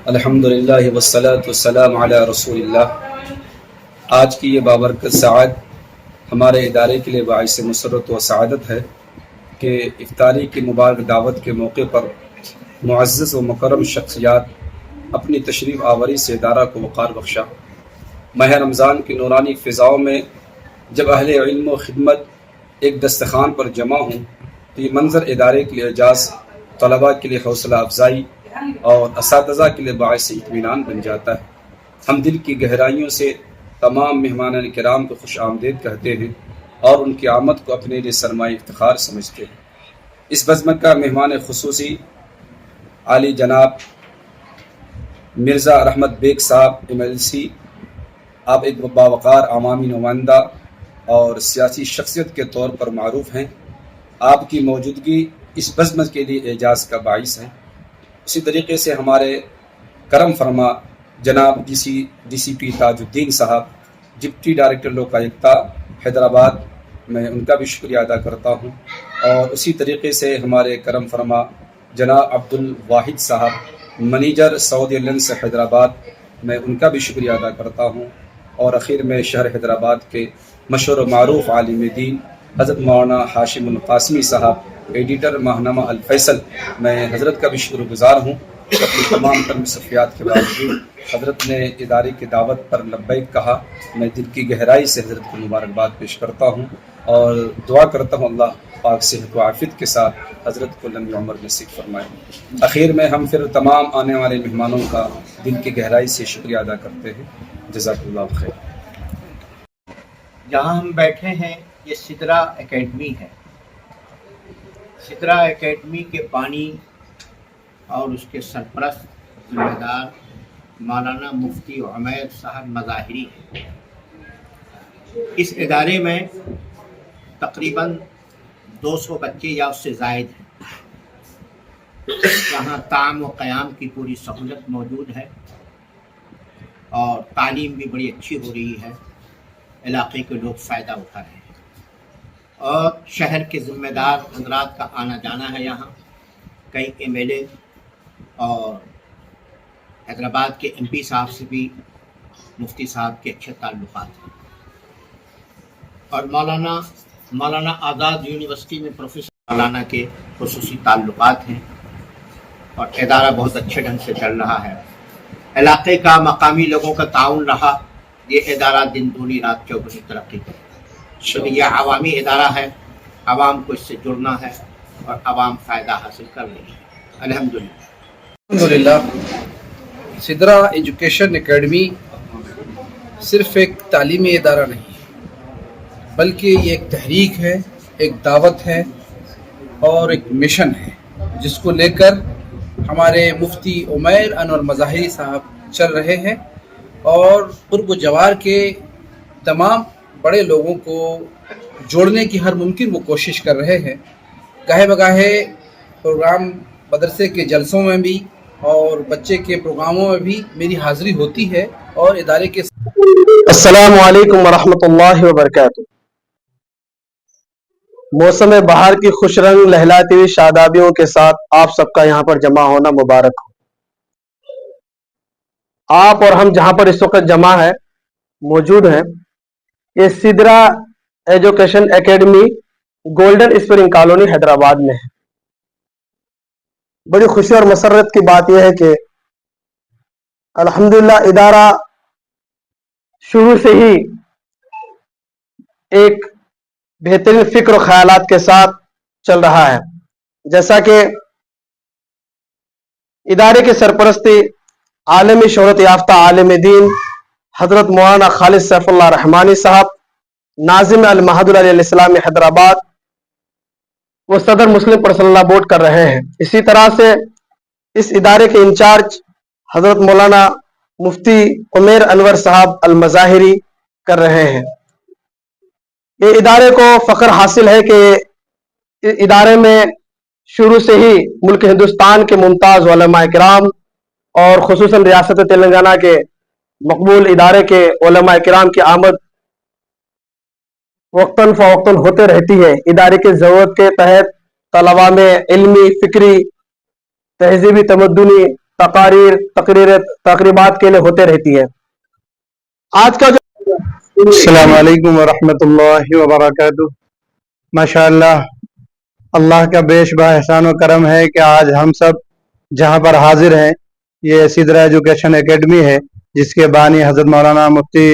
الحمدللہ والصلاة والسلام علی رسول اللہ۔ آج کی یہ بابرکت ساعت ہمارے ادارے کے لیے باعث مسرت و سعادت ہے کہ افطاری کی مبارک دعوت کے موقع پر معزز و مکرم شخصیات اپنی تشریف آوری سے ادارہ کو وقار بخشا۔ ماہ رمضان کی نورانی فضاؤں میں جب اہل علم و خدمت ایک دستخوان پر جمع ہوں تو یہ منظر ادارے کے لیے اعزاز، طلباء کے لیے حوصلہ افزائی اور اساتذہ کے لیے باعث اطمینان بن جاتا ہے۔ ہم دل کی گہرائیوں سے تمام مہمان کرام کو خوش آمدید کہتے ہیں اور ان کی آمد کو اپنے لیے سرمایہ افتخار سمجھتے ہیں۔ اس بزم کا مہمان خصوصی عالی جناب مرزا رحمت بیگ صاحب MLC، آپ ایک باوقار عوامی نمائندہ اور سیاسی شخصیت کے طور پر معروف ہیں۔ آپ کی موجودگی اس بزم کے لیے اعزاز کا باعث ہے۔ اسی طریقے سے ہمارے کرم فرما جناب ڈی سی پی تاج الدین صاحب، ڈپٹی ڈائریکٹر لوکایکتا حیدرآباد، میں ان کا بھی شکریہ ادا کرتا ہوں۔ اور اسی طریقے سے ہمارے کرم فرما جناب عبد الواحد صاحب، منیجر سعودی ایئرلائنس حیدرآباد، میں ان کا بھی شکریہ ادا کرتا ہوں۔ اور اخیر میں شہر حیدرآباد کے مشہور و معروف عالم دین حضرت مولانا ہاشم القاسمی صاحب، ایڈیٹر ماہنامہ الفیصل، میں حضرت کا بھی شکر گزار ہوں۔ اپنی تمام تر مصروفیات کے باوجود حضرت نے ادارے کی دعوت پر لبیک کہا۔ میں دل کی گہرائی سے حضرت کو مبارکباد پیش کرتا ہوں اور دعا کرتا ہوں اللہ پاک صحت و عافیت کے ساتھ حضرت کو لمبی عمر نصیب فرمائے۔ اخیر میں ہم پھر تمام آنے والے مہمانوں کا دل کی گہرائی سے شکریہ ادا کرتے ہیں۔ جزاک اللہ خیر۔ جہاں ہم بیٹھے ہیں یہ سدرا اکیڈمی ہے۔ سدرا اکیڈمی کے بانی اور اس کے سرپرست ذمہ دار مولانا مفتی عمیر صاحب مظاہری ہیں۔ اس ادارے میں تقریباً 200 بچے یا اس سے زائد ہیں، جہاں طعام و قیام کی پوری سہولت موجود ہے اور تعلیم بھی بڑی اچھی ہو رہی ہے۔ علاقے کے لوگ فائدہ اٹھا رہے ہیں اور شہر کے ذمہ دار حضرات کا آنا جانا ہے۔ یہاں کئی MLA اور حیدرآباد کے MP صاحب سے بھی مفتی صاحب کے اچھے تعلقات ہیں، اور مولانا آزاد یونیورسٹی میں پروفیسر مولانا کے خصوصی تعلقات ہیں، اور ادارہ بہت اچھے ڈھنگ سے چل رہا ہے۔ علاقے کا مقامی لوگوں کا تعاون رہا، یہ ادارہ دن دونی رات چوگنی ترقی کرے۔ یہ عوامی ادارہ ہے، عوام کو اس سے جڑنا ہے اور عوام فائدہ حاصل کر رہی ہے۔ الحمدللہ سدرا ایجوکیشن اکیڈمی صرف ایک تعلیمی ادارہ نہیں ہے، بلکہ یہ ایک تحریک ہے، ایک دعوت ہے اور ایک مشن ہے، جس کو لے کر ہمارے مفتی عمیر انور مظاہری صاحب چل رہے ہیں اور قرب و جوار کے تمام بڑے لوگوں کو جوڑنے کی ہر ممکن وہ کوشش کر رہے ہیں۔ گاہے بگاہے پروگرام مدرسے کے جلسوں میں بھی اور بچے کے پروگراموں میں بھی میری حاضری ہوتی ہے اور ادارے کے السلام علیکم ورحمۃ اللہ وبرکاتہ۔ موسم بہار کی خوش رنگ لہلاتی ہوئی شادابیوں کے ساتھ آپ سب کا یہاں پر جمع ہونا مبارک ہو۔ آپ اور ہم جہاں پر اس وقت جمع ہے موجود ہیں، یہ Sidra education academy golden spring colony Hyderabad میں ہے۔ بڑی خوشی اور مسرت کی بات یہ ہے کہ الحمدللہ ادارہ شروع سے ہی ایک بہترین فکر و خیالات کے ساتھ چل رہا ہے۔ جیسا کہ ادارے کی سرپرستی عالمی شہرت یافتہ عالم دین حضرت مولانا خالد سیف اللہ رحمانی صاحب، ناظم المہد علیہ السلام حیدرآباد، وہ صدر مسلم پرسنل لا بورڈ کر رہے ہیں۔ اسی طرح سے اس ادارے کے انچارج حضرت مولانا مفتی عمیر انور صاحب المظاہری کر رہے ہیں۔ یہ ادارے کو فخر حاصل ہے کہ ادارے میں شروع سے ہی ملک ہندوستان کے ممتاز علماء کرام اور خصوصاً ریاست تلنگانہ کے مقبول ادارے کے علماء کرام کی آمد وقتاً فوقتاً ہوتے رہتی ہے۔ ادارے کی ضرورت کے تحت طلباء میں علمی، فکری، تہذیبی، تمدنی تقریبات کے لیے ہوتے رہتی ہے. آج کا جو السلام علیکم ورحمۃ اللہ وبرکاتہ. ماشاء اللہ، اللہ کا بیش با احسان و کرم ہے کہ آج ہم سب جہاں پر حاضر ہیں یہ سدرا ایجوکیشن اکیڈمی ہے، جس کے بانی حضرت مولانا مفتی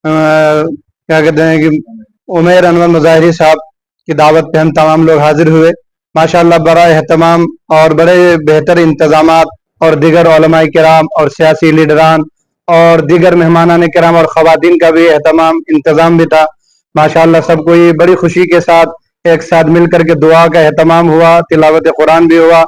کیا کہتے ہیں کہ عمیر انور مظاہری صاحب کی دعوت پہ ہم تمام لوگ حاضر ہوئے. ماشاءاللہ بڑا اہتمام اور بڑے بہتر انتظامات اور دیگر علماء کرام اور سیاسی لیڈران اور دیگر مہمانان کرام اور خواتین کا بھی انتظام بھی تھا. ماشاءاللہ سب کو بڑی خوشی کے ساتھ ایک ساتھ مل کر کے دعا کا اہتمام ہوا، تلاوت قرآن بھی ہوا